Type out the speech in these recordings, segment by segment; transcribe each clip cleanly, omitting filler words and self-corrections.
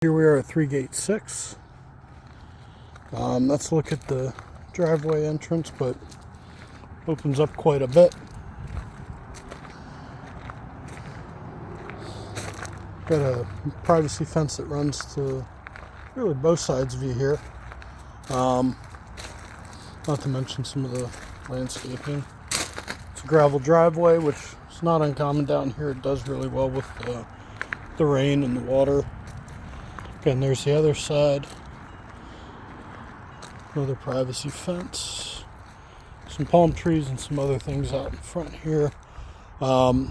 Here we are at 3 Gate 6. Let's look at the driveway entrance, but opens up quite a bit. Got a privacy fence that runs to really both sides of you here. Not to mention some of the landscaping. It's a gravel driveway, which is not uncommon down here. It does really well with the rain and the water. Again, there's the other side. Another privacy fence. Some palm trees and some other things out in front here. Gutters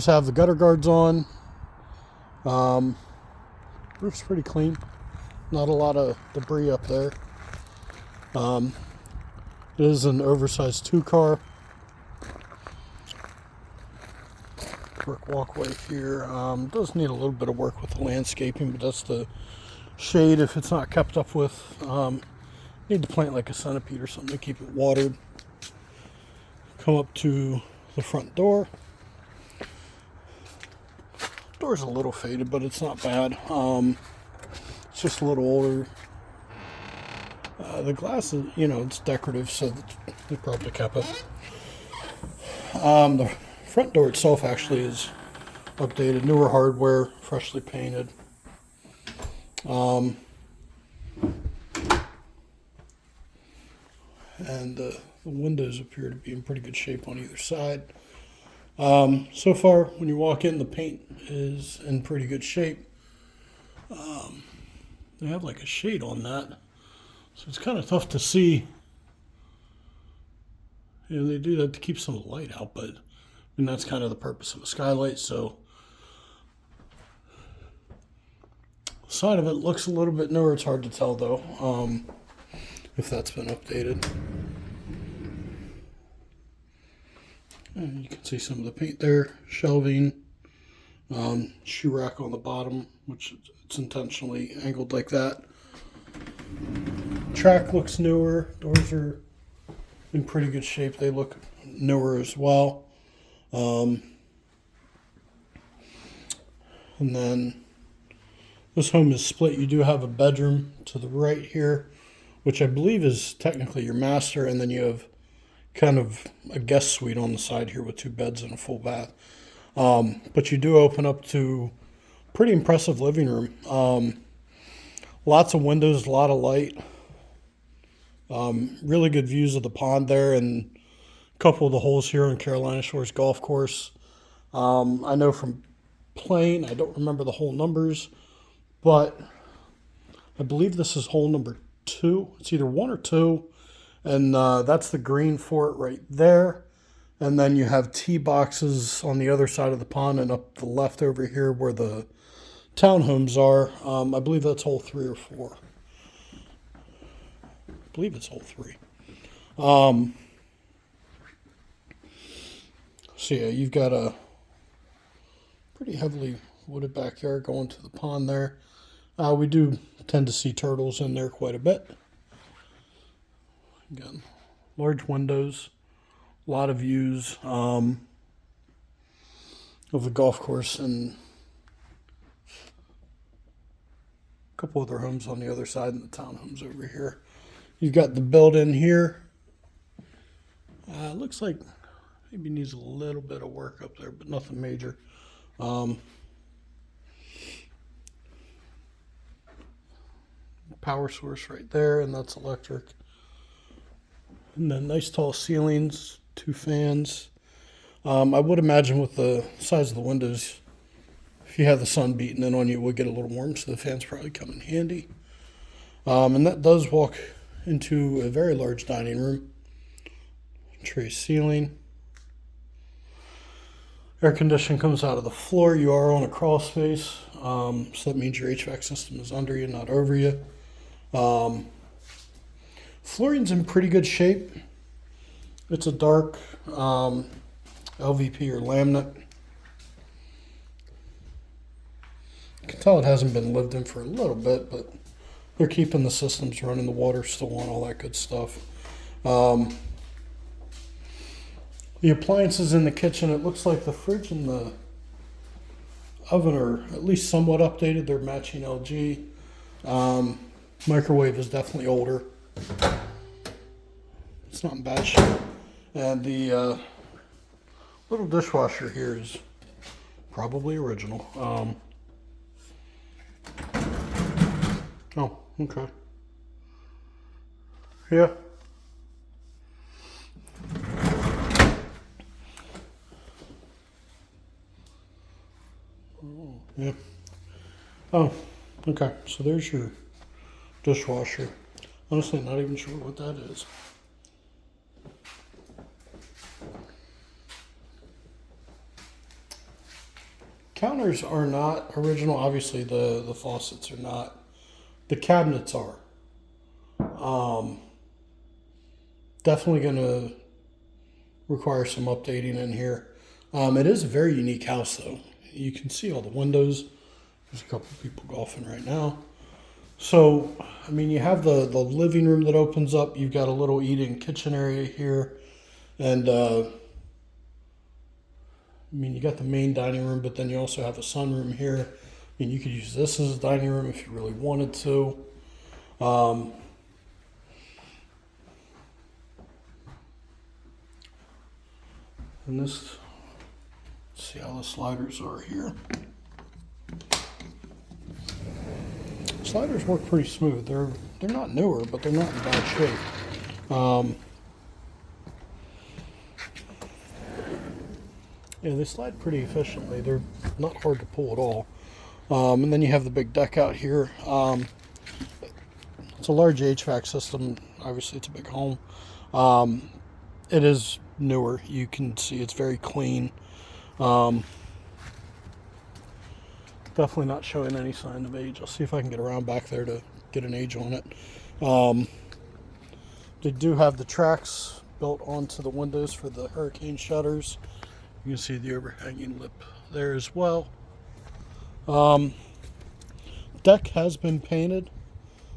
have the gutter guards on. Roof's pretty clean. Not a lot of debris up there. It is an oversized 2-car. Brick walkway here. Does need a little bit of work with the landscaping, but that's the shade if it's not kept up with. Need to plant like a centipede or something to keep it watered. Come up to the front door. Door's a little faded, but it's not bad. It's just a little older. The glass is, it's decorative, so they probably kept it. The front door itself actually is updated, newer hardware, freshly painted. And the windows appear to be in pretty good shape on either side. So far, when you walk in, the paint is in pretty good shape. They have like a shade on that, so it's kind of tough to see. They do that to keep some of the light out, but that's kind of the purpose of a skylight. So the side of it looks a little bit newer. It's hard to tell though, if that's been updated. And you can see some of the paint there, shelving, shoe rack on the bottom, which it's intentionally angled like that. Track looks newer. Doors are in pretty good shape. They look newer as well. And then this home is split. You do have a bedroom to the right here, which I believe is technically your master, and then you have kind of a guest suite on the side here with 2 beds and a full bath. But you do open up to pretty impressive living room. Lots of windows, a lot of light. Really good views of the pond there and a couple of the holes here on Carolina Shores Golf Course. I know from playing, I don't remember the hole numbers, but I believe this is hole number 2. It's either 1 or 2. And that's the green for it right there. And then you have tee boxes on the other side of the pond and up the left over here where the townhomes are. I believe that's hole 3 or 4. I believe it's hole 3. So yeah, you've got a pretty heavily wooded backyard going to the pond there. We do tend to see turtles in there quite a bit. Again, large windows, a lot of views of the golf course and a couple other homes on the other side and the townhomes over here. You've got the built-in here. Looks like maybe needs a little bit of work up there, but nothing major. Power source right there, and that's electric. And then nice tall ceilings, 2 fans. I would imagine with the size of the windows, if you have the sun beating in on you, it would get a little warm, so the fans probably come in handy. And that does walk into a very large dining room. Tray ceiling. Air conditioning comes out of the floor. You are on a crawl space, so that means your HVAC system is under you, not over you. Flooring's in pretty good shape. It's a dark LVP or laminate. You can tell it hasn't been lived in for a little bit, but they're keeping the systems running, the water still on, all that good stuff. The appliances in the kitchen, it looks like the fridge and the oven are at least somewhat updated. They're matching LG. Microwave is definitely older. It's not in bad shape. And the little dishwasher here is probably original. Oh, okay. Yeah. Yeah. Oh, okay. So there's your dishwasher. Honestly, not even sure what that is. Counters are not original. Obviously, the faucets are not. The cabinets are. Definitely going to require some updating in here. It is a very unique house, though. You can see all the windows. There's a couple of people golfing right now. So, I mean, you have the living room that opens up. You've got a little eating kitchen area here. And, I mean, you got the main dining room, but then you also have a sunroom here. I mean, you could use this as a dining room if you really wanted to. And this, let's see how the sliders are here. Sliders work pretty smooth. They're not newer, but they're not in bad shape. Yeah, they slide pretty efficiently. They're not hard to pull at all. And then you have the big deck out here. It's a large HVAC system. Obviously, it's a big home. It is newer. You can see it's very clean. Definitely not showing any sign of age. I'll see if I can get around back there to get an age on it. They do have the tracks built onto the windows for the hurricane shutters. You can see the overhanging lip there as well. Deck has been painted.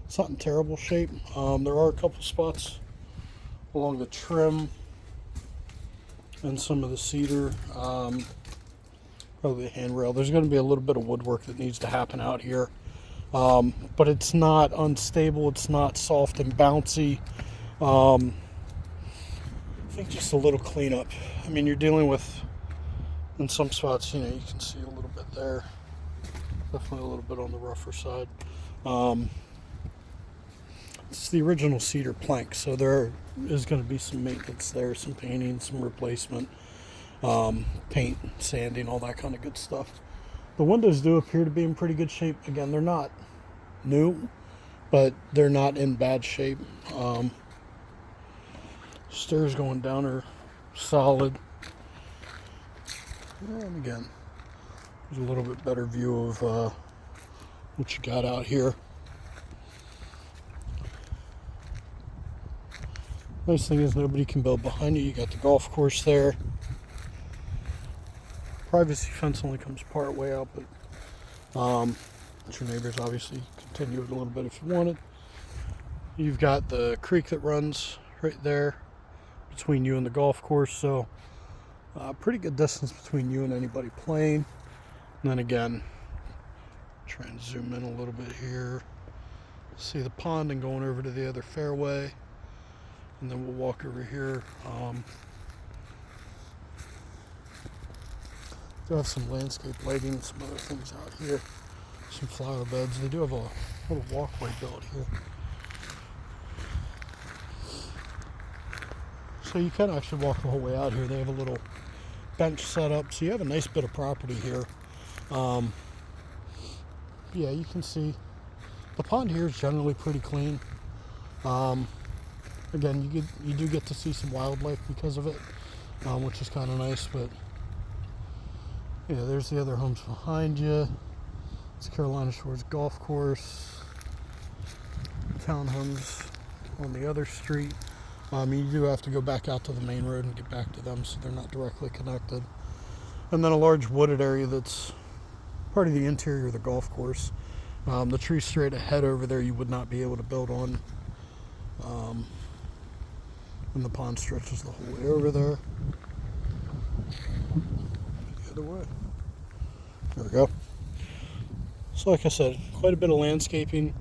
It's not in terrible shape. There are a couple spots along the trim and some of the cedar, probably the handrail. There's going to be a little bit of woodwork that needs to happen out here. But it's not unstable. It's not soft and bouncy. I think just a little cleanup. I mean, you're dealing with, in some spots, you know, you can see a little bit there. Definitely a little bit on the rougher side. It's the original cedar plank, so there is going to be some maintenance there, some painting, some replacement, paint, sanding, all that kind of good stuff. The windows do appear to be in pretty good shape. Again, they're not new, but they're not in bad shape. Stairs going down are solid. And again, there's a little bit better view of what you got out here. Nice thing is nobody can build behind you. You got the golf course there. Privacy fence only comes part way out, but your neighbors obviously continue it a little bit if you wanted. You've got the creek that runs right there between you and the golf course, so pretty good distance between you and anybody playing. And then again, try and zoom in a little bit here. See the pond and going over to the other fairway. And then we'll walk over here. Do have some landscape lighting, some other things out here. Some flower beds. They do have a little walkway built here. So you can actually walk the whole way out here. They have a little bench set up. So you have a nice bit of property here. Yeah, you can see the pond here is generally pretty clean. Again, you do get to see some wildlife because of it, which is kind of nice. But yeah, there's the other homes behind you. It's Carolina Shores Golf Course. Townhomes on the other street. You do have to go back out to the main road and get back to them, so they're not directly connected. And then a large wooded area that's part of the interior of the golf course. The tree straight ahead over there you would not be able to build on. And the pond stretches the whole way over there. The other way. There we go. So like I said, quite a bit of landscaping,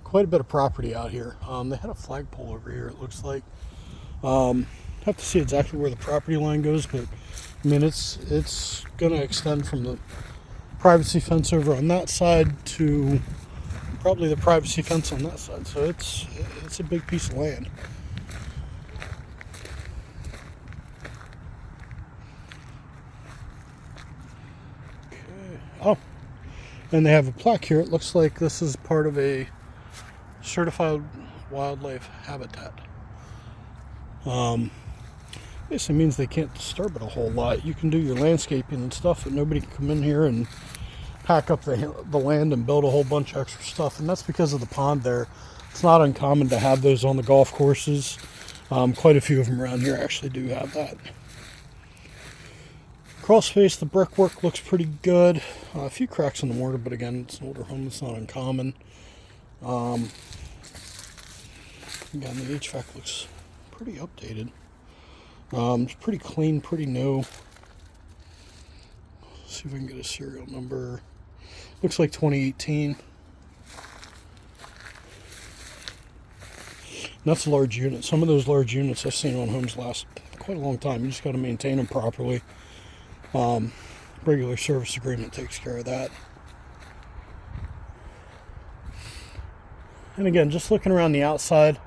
quite a bit of property out here. They had a flagpole over here, it looks like. Have to see exactly where the property line goes, but I mean it's gonna extend from the privacy fence over on that side to probably the privacy fence on that side. So it's a big piece of land. Okay. Oh, and they have a plaque here. It looks like this is part of a certified wildlife habitat. Basically means they can't disturb it a whole lot. You can do your landscaping and stuff, but nobody can come in here and pack up the land and build a whole bunch of extra stuff. And that's because of the pond there. It's not uncommon to have those on the golf courses. Quite a few of them around here actually do have that. Crawl space, the brickwork looks pretty good. A few cracks in the mortar, but again, it's an older home. It's not uncommon. Again, the HVAC looks pretty updated. It's pretty clean, pretty new. Let's see if I can get a serial number. Looks like 2018. And that's a large unit. Some of those large units I've seen on homes last quite a long time. You just got to maintain them properly. Regular service agreement takes care of that. And again, just looking around the outside,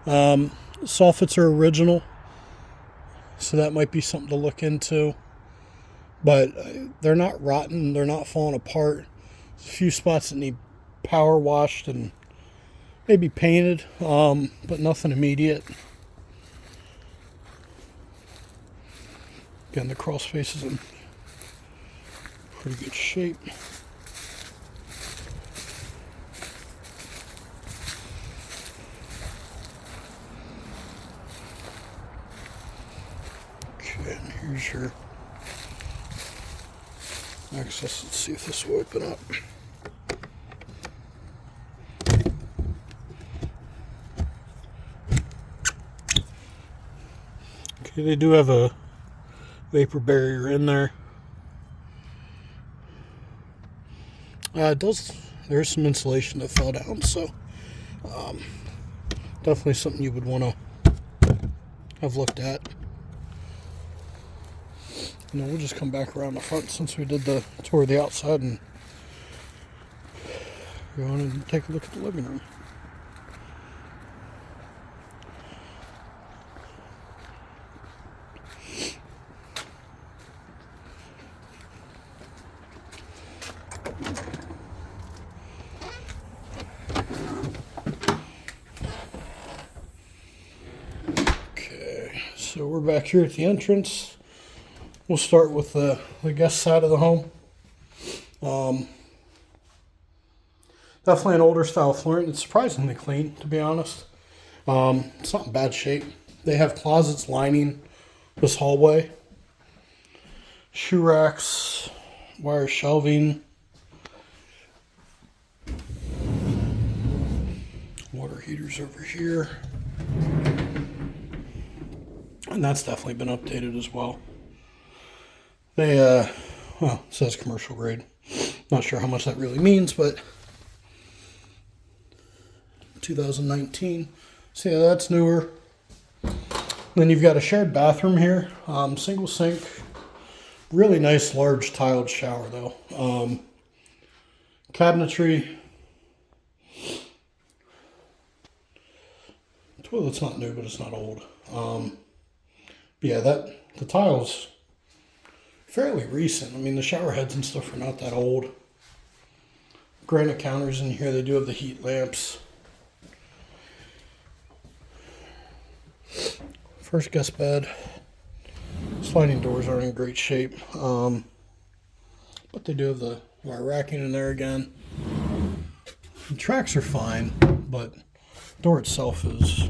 soffits are original, so that might be something to look into. But they're not rotten, they're not falling apart. There's a few spots that need power washed and maybe painted, but nothing immediate. Again, the crawl space is in pretty good shape. Okay, and here's your access. Let's see if this will open up. Okay, they do have a vapor barrier in there. There's some insulation that fell down, so definitely something you would want to have looked at. And then we'll just come back around the front since we did the tour of the outside and go on and take a look at the living room. Okay, so we're back here at the entrance. We'll start with the guest side of the home. Definitely an older style flooring. It's surprisingly clean, to be honest. It's not in bad shape. They have closets lining this hallway. Shoe racks, wire shelving. Water heaters over here. And that's definitely been updated as well. They, well, it says commercial grade. Not sure how much that really means, but 2019. So yeah, that's newer. Then you've got a shared bathroom here. Single sink. Really nice large tiled shower though. Cabinetry. Toilet's not new, but it's not old. Yeah, the tiles fairly recent. I mean, the shower heads and stuff are not that old. Granite counters in here. They do have the heat lamps. First guest bed. Sliding doors aren't in great shape, but they do have the wire racking in there again. The tracks are fine, but the door itself is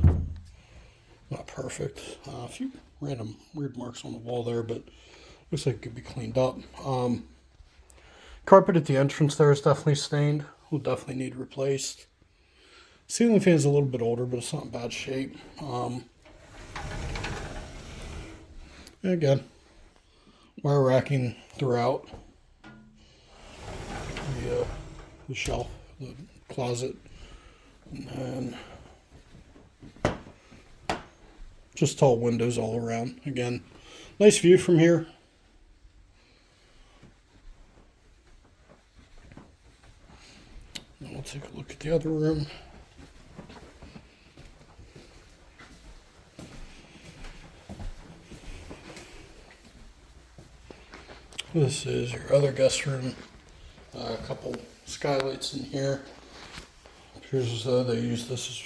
not perfect. A few random weird marks on the wall there, but looks like it could be cleaned up. Carpet at the entrance there is definitely stained. Will definitely need replaced. Ceiling fan is a little bit older, but it's not in bad shape. Again, wire racking throughout. The the shelf, the closet, and just tall windows all around. Again, nice view from here. Now we'll take a look at the other room. This is your other guest room. A couple skylights in here. Appears as though they use this as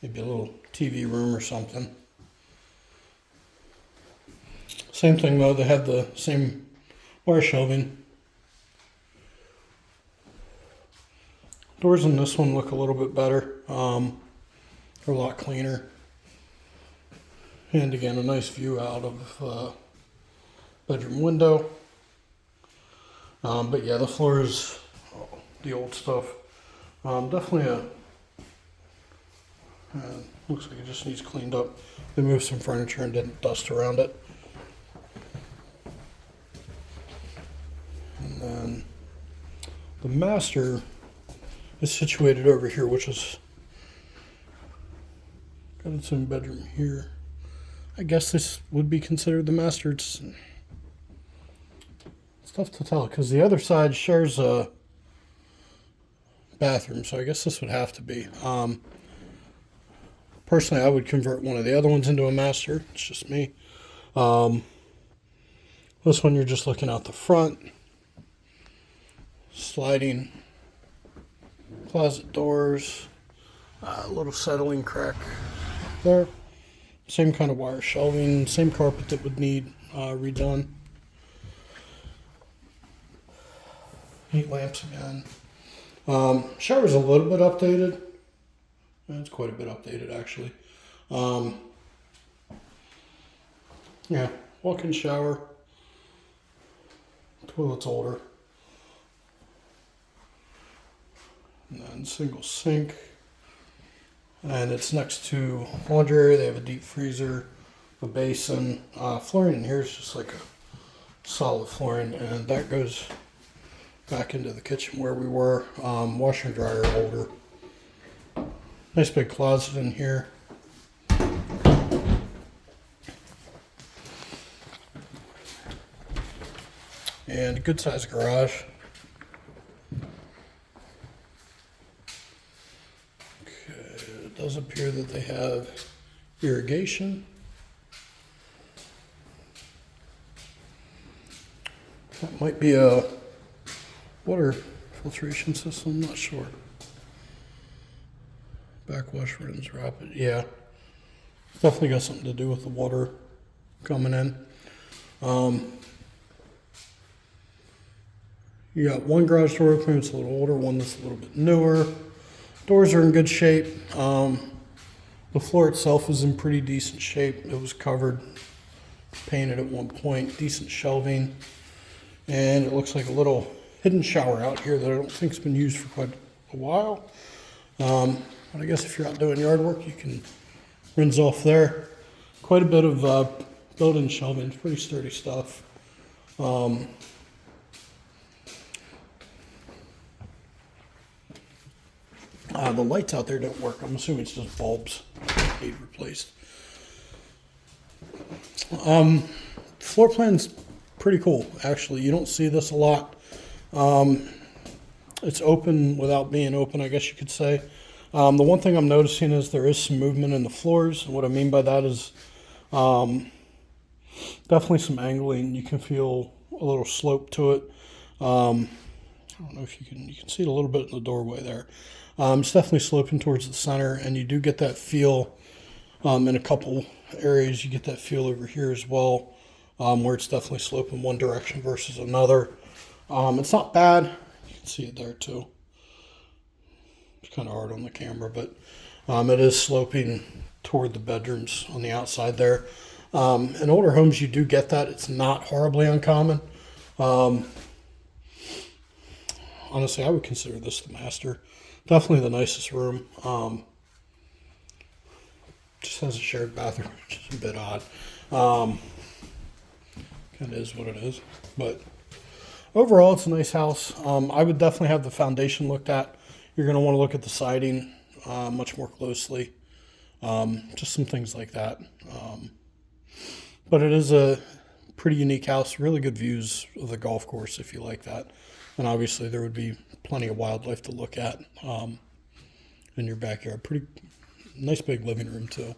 maybe a little TV room or something. Same thing though, they have the same wire shelving. Doors in this one look a little bit better. They're a lot cleaner. And again, a nice view out of bedroom window. But yeah, the floor is the old stuff. Definitely looks like it just needs cleaned up. They moved some furniture and didn't dust around it. And then the master is situated over here, which is got its own bedroom here. I guess this would be considered the master. It's tough to tell because the other side shares a bathroom, so I guess this would have to be. Personally, I would convert one of the other ones into a master. It's just me. This one, you're just looking out the front. Sliding closet doors. A little settling crack there. Same kind of wire shelving. Same carpet that would need redone. Heat lamps again. Shower's a little bit updated. It's quite a bit updated, actually. Yeah, walk-in shower. Toilet's older. And then single sink. And it's next to laundry area. They have a deep freezer, a basin. Flooring in here is just like a solid flooring, and that goes back into the kitchen where we were. Washer and dryer older. Nice big closet in here. And a good sized garage. Okay, it does appear that they have irrigation. That might be a water filtration system, I'm not sure. Backwash rims, rapid, yeah. Definitely got something to do with the water coming in. You got one garage door opening, it's a little older, one that's a little bit newer. Doors are in good shape. The floor itself is in pretty decent shape. It was covered, painted at one point, decent shelving. And it looks like a little hidden shower out here that I don't think's been used for quite a while. But I guess if you're out doing yard work, you can rinse off there. Quite a bit of built-in shelving, pretty sturdy stuff. The lights out there don't work. I'm assuming it's just bulbs need replaced. Floor plan's pretty cool, actually. You don't see this a lot. It's open without being open, I guess you could say. The one thing I'm noticing is there is some movement in the floors. And what I mean by that is definitely some angling. You can feel a little slope to it. I don't know if you can see it a little bit in the doorway there. It's definitely sloping towards the center, and you do get that feel in a couple areas. You get that feel over here as well, where it's definitely sloping one direction versus another. It's not bad. You can see it there too. It's kind of hard on the camera, but it is sloping toward the bedrooms on the outside there. In older homes, you do get that. It's not horribly uncommon. Honestly, I would consider this the master. Definitely the nicest room. Just has a shared bathroom, which is a bit odd. Kind of is what it is. But overall, it's a nice house. I would definitely have the foundation looked at. You're going to want to look at the siding much more closely. Just some things like that. But it is a pretty unique house. Really good views of the golf course if you like that. And obviously, there would be plenty of wildlife to look at in your backyard. Pretty nice big living room, too.